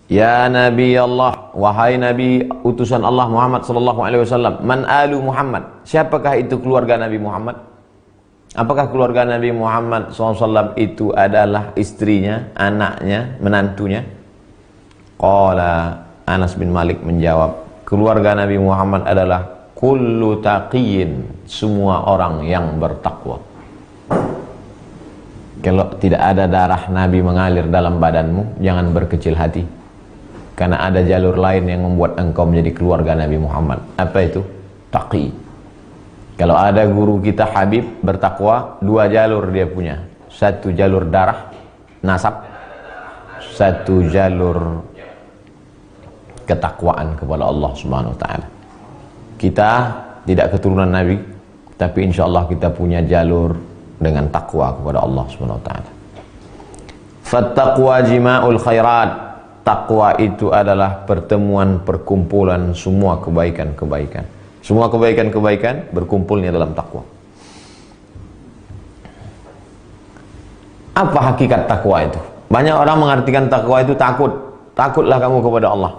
Ya Nabi Allah, wahai Nabi utusan Allah Muhammad sallallahu alaihi wasallam, man alu Muhammad? Siapakah itu keluarga Nabi Muhammad? Apakah keluarga Nabi Muhammad SAW itu adalah istrinya, anaknya, menantunya? Qala, Anas bin Malik menjawab, keluarga Nabi Muhammad adalah kullu taqiyin, semua orang yang bertakwa. Kalau tidak ada darah Nabi mengalir dalam badanmu, jangan berkecil hati. Karena ada jalur lain yang membuat engkau menjadi keluarga Nabi Muhammad. Apa itu? Taqi. Kalau ada guru kita Habib bertakwa, dua jalur dia punya. Satu jalur darah, nasab. Satu jalur ketakwaan kepada Allah Subhanahu wa taala. Kita tidak keturunan Nabi, tapi insya Allah kita punya jalur dengan takwa kepada Allah Subhanahu wa taala. Fattaqwa jima'ul khairat. Takwa itu adalah pertemuan perkumpulan semua kebaikan-kebaikan. Semua kebaikan-kebaikan berkumpulnya dalam takwa. Apa hakikat takwa itu? Banyak orang mengartikan takwa itu takut. Takutlah kamu kepada Allah.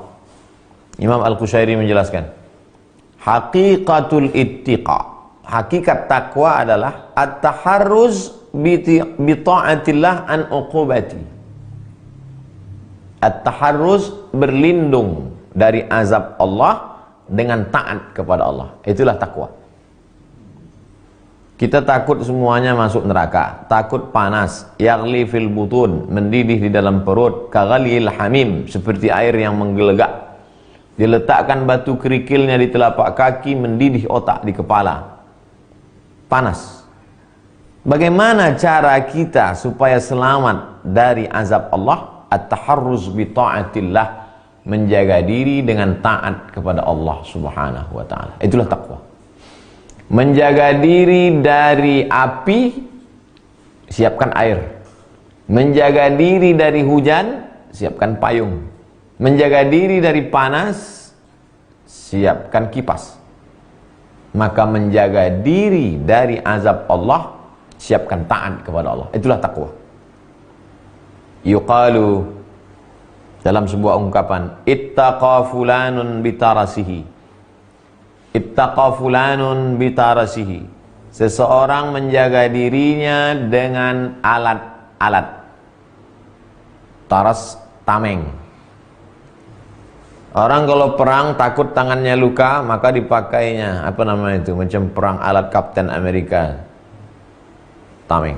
Imam Al-Qushairi menjelaskan, haqiqatul ittiqa. Hakikat takwa adalah at-taharruz bi ta'atillah an uqubati. At-taharruz, berlindung dari azab Allah dengan taat kepada Allah. Itulah takwa. Kita takut semuanya masuk neraka, takut panas, yaghli fil butun, mendidih di dalam perut, kaghalil hamim, seperti air yang menggelegak. Diletakkan batu kerikilnya di telapak kaki, mendidih otak di kepala. Panas. Bagaimana cara kita supaya selamat dari azab Allah? At-taharruz bi ta'atillah, menjaga diri dengan taat kepada Allah Subhanahu wa taala. Itulah takwa. Menjaga diri dari api, siapkan air. Menjaga diri dari hujan, siapkan payung. Menjaga diri dari panas, siapkan kipas. Maka menjaga diri dari azab Allah, siapkan taat kepada Allah. Itulah takwa. Yuqalu, dalam sebuah ungkapan, ittaqa fulanun bitarasihi. Ittaqa fulanun bitarasihi. Seseorang menjaga dirinya dengan alat-alat. Taras, tameng. Orang kalau perang takut tangannya luka, maka dipakainya apa namanya itu, macam perang alat Kapten Amerika, tameng.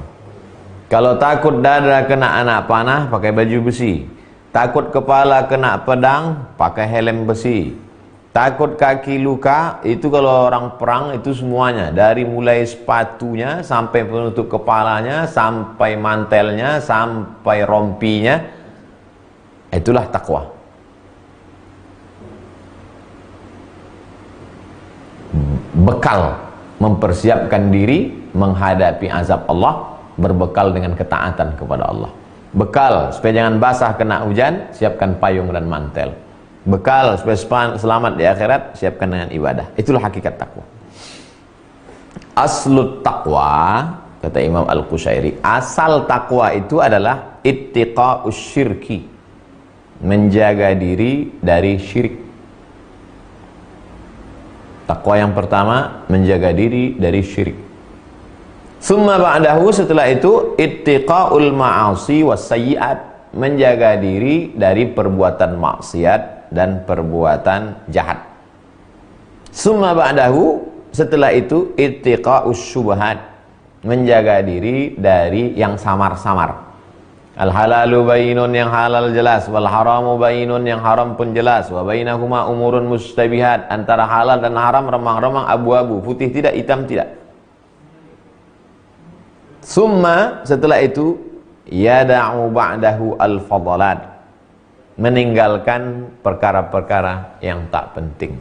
Kalau takut dada kena anak panah, pakai baju besi. Takut kepala kena pedang, pakai helm besi. Takut kaki luka, itu kalau orang perang itu semuanya, dari mulai sepatunya sampai penutup kepalanya, sampai mantelnya, sampai rompinya. Itulah takwa. Bekal mempersiapkan diri menghadapi azab Allah, berbekal dengan ketaatan kepada Allah. Bekal supaya jangan basah kena hujan, siapkan payung dan mantel. Bekal supaya selamat di akhirat, siapkan dengan ibadah. Itulah hakikat takwa. Aslut takwa, kata Imam Al-Qushairi, asal takwa itu adalah ittiqa'us syirki, menjaga diri dari syirik. Takwa yang pertama, menjaga diri dari syirik. Summa ba'dahu, setelah itu ittiqa'ul ma'asi wassayyi'at, menjaga diri dari perbuatan maksiat dan perbuatan jahat. Summa ba'dahu, setelah itu ittiqa'us syubhat, menjaga diri dari yang samar-samar. Al halalu bainun, yang halal jelas, wal haramu bainun, yang haram pun jelas, wa bainahuma umurun mustabihat, antara halal dan haram remang-remang abu-abu, putih tidak, hitam tidak. Summa, setelah itu yada'u ba'dahu al-fadalat, meninggalkan perkara-perkara yang tak penting.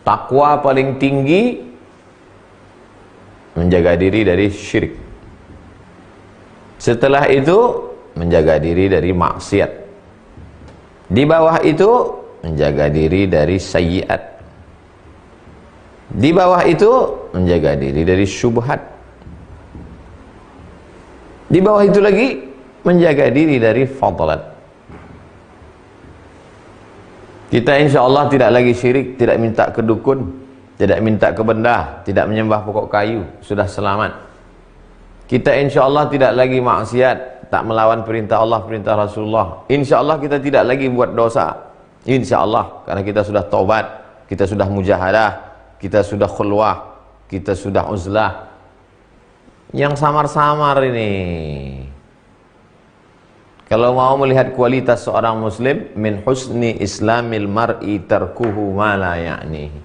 Takwa paling tinggi, menjaga diri dari syirik. Setelah itu menjaga diri dari maksiat. Di bawah itu menjaga diri dari sayyiat. Di bawah itu menjaga diri dari syubhat. Di bawah itu lagi menjaga diri dari fadalat. Kita insya Allah tidak lagi syirik, tidak minta ke dukun, tidak minta ke benda, tidak menyembah pokok kayu, sudah selamat. Kita insya Allah tidak lagi maksiat, tak melawan perintah Allah, perintah Rasulullah. Insya Allah kita tidak lagi buat dosa, insya Allah, karena kita sudah taubat, kita sudah mujahadah, kita sudah khulwah, kita sudah uzlah. Yang samar-samar ini, kalau mau melihat kualitas seorang muslim, min husni islamil mar'i tarkuhu ma la ya'nihi.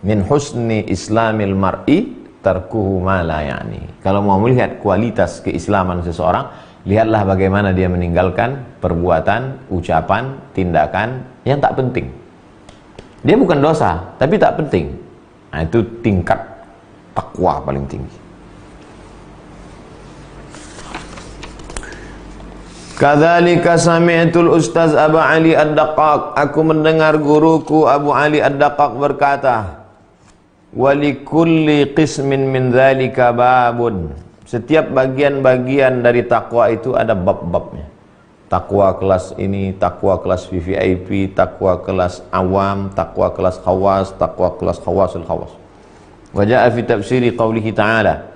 Min husni islamil mar'i tarkuhu ma la ya'nihi. Kalau mau melihat kualitas keislaman seseorang, lihatlah bagaimana dia meninggalkan perbuatan, ucapan, tindakan yang tak penting. Dia bukan dosa, tapi tak penting. Nah, itu tingkat takwa paling tinggi. Kadzalika sami'tul Ustaz Abu Ali Ad-Daqqaq. Aku mendengar guruku Abu Ali Ad-Daqqaq berkata, wa likulli qismin min dzalika babun. Setiap bagian-bagian dari takwa itu ada bab-babnya. Takwa kelas ini, takwa kelas VVIP, takwa kelas awam, takwa kelas khawas, takwa kelas khawasul khawas. Wa jaa fi tafsiri qaulihi ta'ala.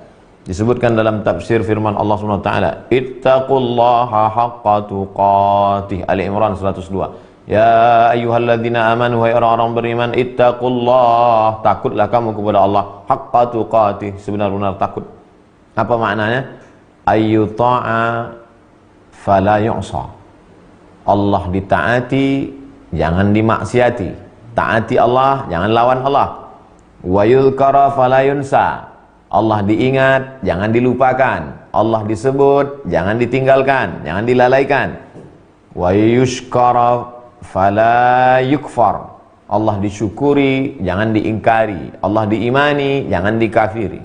Disebutkan dalam tafsir firman Allah SWT, ittaqullaha haqqa tuqatih. Ali Imran 102. Ya ayyuhalladzina amanu, wahai orang-orang beriman, ittaqullah, takutlah kamu kepada Allah, haqqa tuqatih, sebenar-benar takut. Apa maknanya? Ayyuta'a fala yu'sa. Allah ditaati, jangan dimaksiati. Taati Allah, jangan lawan Allah. Wa yudhkara fala yunsa. Allah diingat, jangan dilupakan. Allah disebut, jangan ditinggalkan, jangan dilalaikan. Wa yushkara fala yukfar. Allah disyukuri, jangan diingkari. Allah diimani, jangan dikafiri.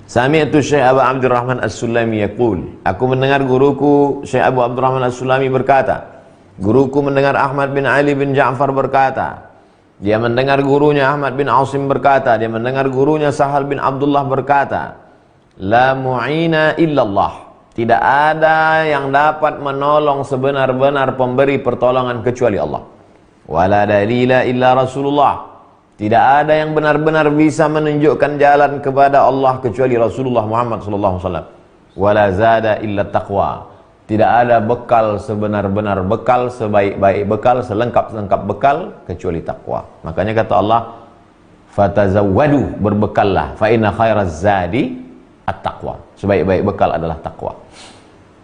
Sami'tu Syekh Abu Abdurrahman As-Sulami yaqul. Aku mendengar guruku Syekh Abu Abdurrahman As-Sulami berkata. Guruku mendengar Ahmad bin Ali bin Ja'far berkata. Dia mendengar gurunya Ahmad bin Asim berkata, dia mendengar gurunya Sahal bin Abdullah berkata, la mu'ina illallah. Tidak ada yang dapat menolong sebenar-benar pemberi pertolongan kecuali Allah. Wala dalila illa Rasulullah. Tidak ada yang benar-benar bisa menunjukkan jalan kepada Allah kecuali Rasulullah Muhammad sallallahu alaihi wasallam. Wala zada illa taqwa. Tidak ada bekal sebenar-benar bekal, sebaik-baik bekal, selengkap-lengkap bekal kecuali takwa. Makanya kata Allah, fatazawwadu, berbekallah, fa inna khairaz zadi at-taqwa. Sebaik-baik bekal adalah takwa.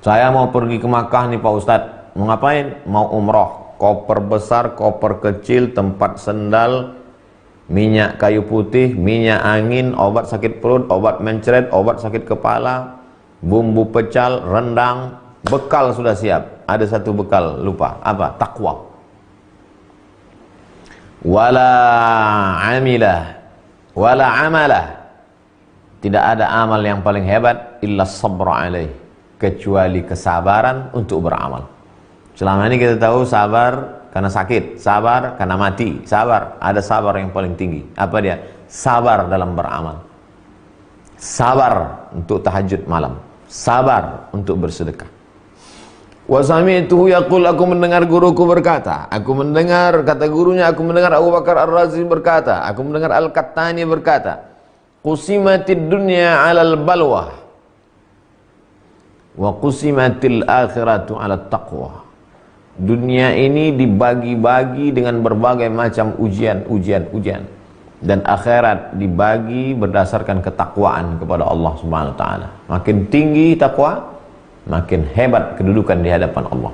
Saya mau pergi ke Makkah nih Pak Ustadz. Mau ngapain? Mau umroh. Koper besar, koper kecil, tempat sendal, minyak kayu putih, minyak angin, obat sakit perut, obat mencret, obat sakit kepala, bumbu pecal, rendang. Bekal sudah siap. Ada satu bekal lupa. Apa? Takwa. Wala amilah, wala amalah. Tidak ada amal yang paling hebat illa sabra alaih, kecuali kesabaran untuk beramal. Selama ini kita tahu sabar karena sakit, sabar karena mati, sabar. Ada sabar yang paling tinggi. Apa dia? Sabar dalam beramal. Sabar untuk tahajud malam. Sabar untuk bersedekah. Wa sami'tuhu yaqul, aku mendengar guruku berkata, aku mendengar, kata gurunya, aku mendengar Abu Bakar Ar-Razi berkata, aku mendengar Al-Qattani berkata, qusimatid dunya 'alal balwah wa qusimatil akhiratu 'alat taqwa. Dunia ini dibagi-bagi dengan berbagai macam ujian, dan akhirat dibagi berdasarkan ketakwaan kepada Allah Subhanahu wa taala. Makin tinggi takwa, makin hebat kedudukan di hadapan Allah.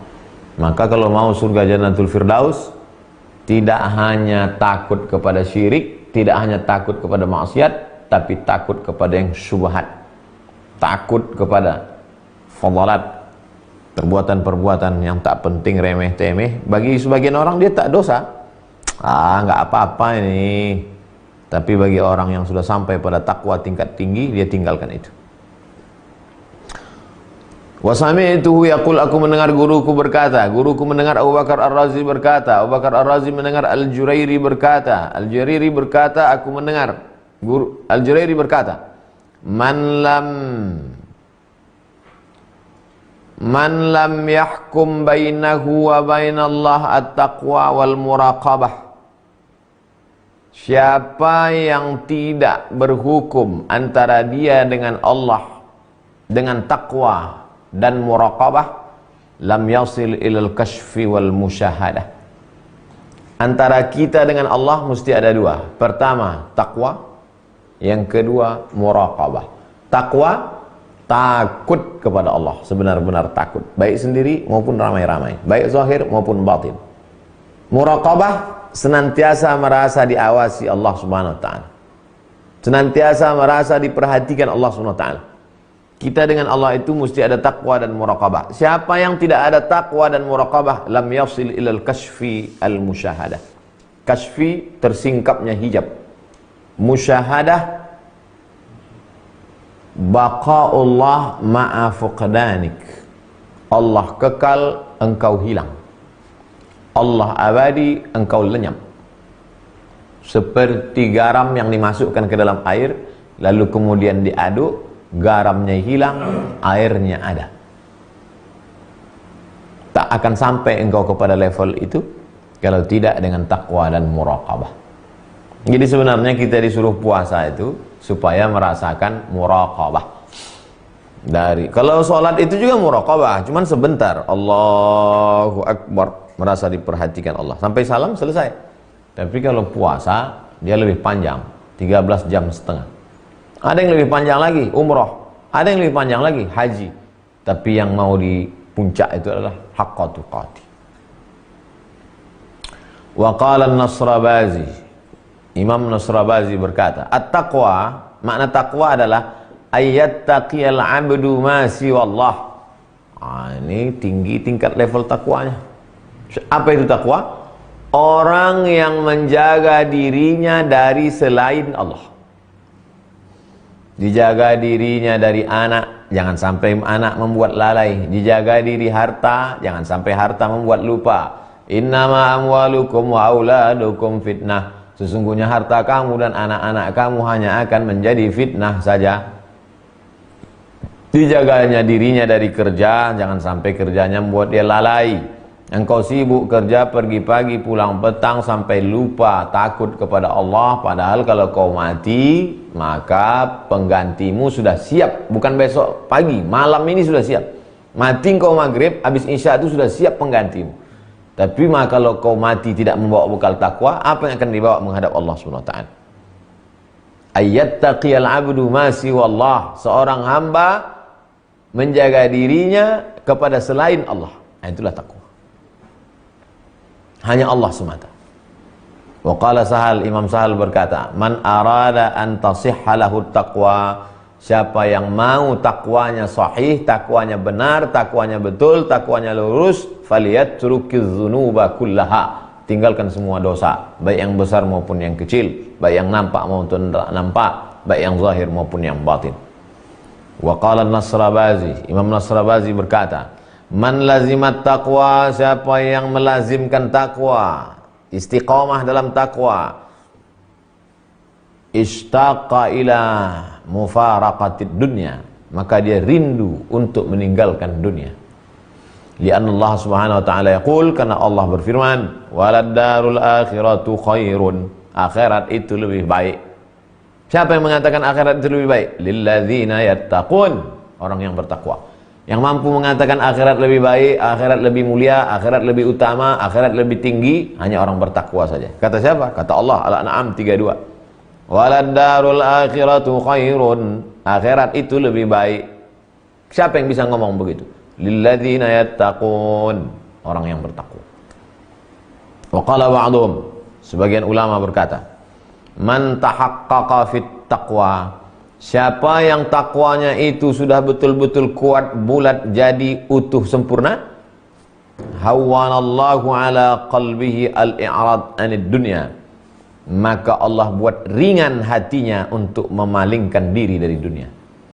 Maka kalau mau surga Jannatul Firdaus, tidak hanya takut kepada syirik, tidak hanya takut kepada maksiat, tapi takut kepada yang syubhat, takut kepada fadalat, perbuatan-perbuatan yang tak penting, remeh-temeh. Bagi sebagian orang dia tak dosa, nggak apa-apa ini. Tapi bagi orang yang sudah sampai pada takwa tingkat tinggi, dia tinggalkan itu. Wa sami'tuhu yaqul, aku mendengar guruku berkata, guruku mendengar Abu Bakar Ar-Razi berkata, Abu Bakar Ar-Razi mendengar Al-Jurairi berkata, Al-Jurairi berkata, aku mendengar guru Al-Jurairi berkata, man lam Man lam yahkum bainahu wa bainallah at-taqwa wal muraqabah. Siapa yang tidak berhukum antara dia dengan Allah dengan takwa dan muraqabah, lam yasil ilal kashfi wal musyahadah. Antara kita dengan Allah mesti ada dua. Pertama, takwa. Yang kedua, muraqabah. Takwa, takut kepada Allah, sebenar-benar takut, baik sendiri maupun ramai-ramai, baik zahir maupun batin. Muraqabah, senantiasa merasa diawasi Allah Subhanahu wa taala, senantiasa merasa diperhatikan Allah Subhanahu wa taala. Kita dengan Allah itu mesti ada takwa dan muraqabah. Siapa yang tidak ada takwa dan muraqabah, lam yasil ilal kashfi al musyahadah. Kashfi, tersingkapnya hijab. Musyahadah, baqaullah ma'a fuqdanik. Allah kekal, engkau hilang. Allah abadi, engkau lenyap. Seperti garam yang dimasukkan ke dalam air, lalu kemudian diaduk, garamnya hilang, airnya ada. Tak akan sampai engkau kepada level itu kalau tidak dengan takwa dan muraqabah. Jadi sebenarnya kita disuruh puasa itu supaya merasakan muraqabah. Kalau sholat itu juga muraqabah, cuman sebentar, Allahu Akbar, merasa diperhatikan Allah sampai salam selesai. Tapi kalau puasa dia lebih panjang, 13 jam setengah. Ada yang lebih panjang lagi umroh, ada yang lebih panjang lagi haji. Tapi yang mau di puncak itu adalah haqqa tuqati. Wa qala an-Nasrabazi, Imam Nasrabazi berkata, at-taqwa, makna taqwa adalah ayyattaqiyal 'abdu ma siwallah. Ini tinggi tingkat level takwanya. Apa itu takwa? Orang yang menjaga dirinya dari selain Allah. Dijaga dirinya dari anak, jangan sampai anak membuat lalai. Dijaga diri harta, jangan sampai harta membuat lupa. Innama amwalukum wa auladukum fitnah. Sesungguhnya harta kamu dan anak-anak kamu hanya akan menjadi fitnah saja. Dijaganya dirinya dari kerja, jangan sampai kerjanya membuat dia lalai. Engkau sibuk kerja, pergi pagi pulang petang sampai lupa takut kepada Allah. Padahal kalau kau mati, maka penggantimu sudah siap. Bukan besok pagi, malam ini sudah siap. Mati kau maghrib, habis isya itu sudah siap penggantimu. Tapi maka kalau kau mati tidak membawa bekal takwa, apa yang akan dibawa menghadap Allah SWT? Ayyattaqiyal 'abdu ma siwallah. Seorang hamba menjaga dirinya kepada selain Allah. Itulah takwa. Hanya Allah semata. Wa qala Sahal, Imam Sahal berkata, man arada an tasihha lahu taqwa, siapa yang mau takwanya sahih, takwanya benar, takwanya betul, takwanya lurus, faliyatrukiz dzunuba kullaha, tinggalkan semua dosa, baik yang besar maupun yang kecil, baik yang nampak maupun tak nampak, baik yang zahir maupun yang batin. Wa qala Nasrabazi, Imam Nasrabazi berkata, man lazimat taqwa, siapa yang melazimkan takwa, istiqamah dalam takwa, ishtaqa ila mufaraqatid dunya, maka dia rindu untuk meninggalkan dunia. Lianna Allah Subhanahu wa taala yaqul, karena Allah berfirman, walad darul akhiratu khairun, akhirat itu lebih baik. Siapa yang mengatakan akhirat itu lebih baik? Lilladzina yattaqun, orang yang bertakwa. Yang mampu mengatakan akhirat lebih baik, akhirat lebih mulia, akhirat lebih utama, akhirat lebih tinggi, hanya orang bertakwa saja. Kata siapa? Kata Allah, Al-An'am 32. Walad darul akhiratu khairun, akhirat itu lebih baik. Siapa yang bisa ngomong begitu? Lilladzina yattaqun, orang yang bertakwa. Wa qala ba'dhum, sebagian ulama berkata, man tahaqqaqa fit taqwa, siapa yang takwanya itu sudah betul-betul kuat, bulat, jadi utuh, sempurna, hawwanallahu ala qalbihi al-i'rad anid dunya, maka Allah buat ringan hatinya untuk memalingkan diri dari dunia.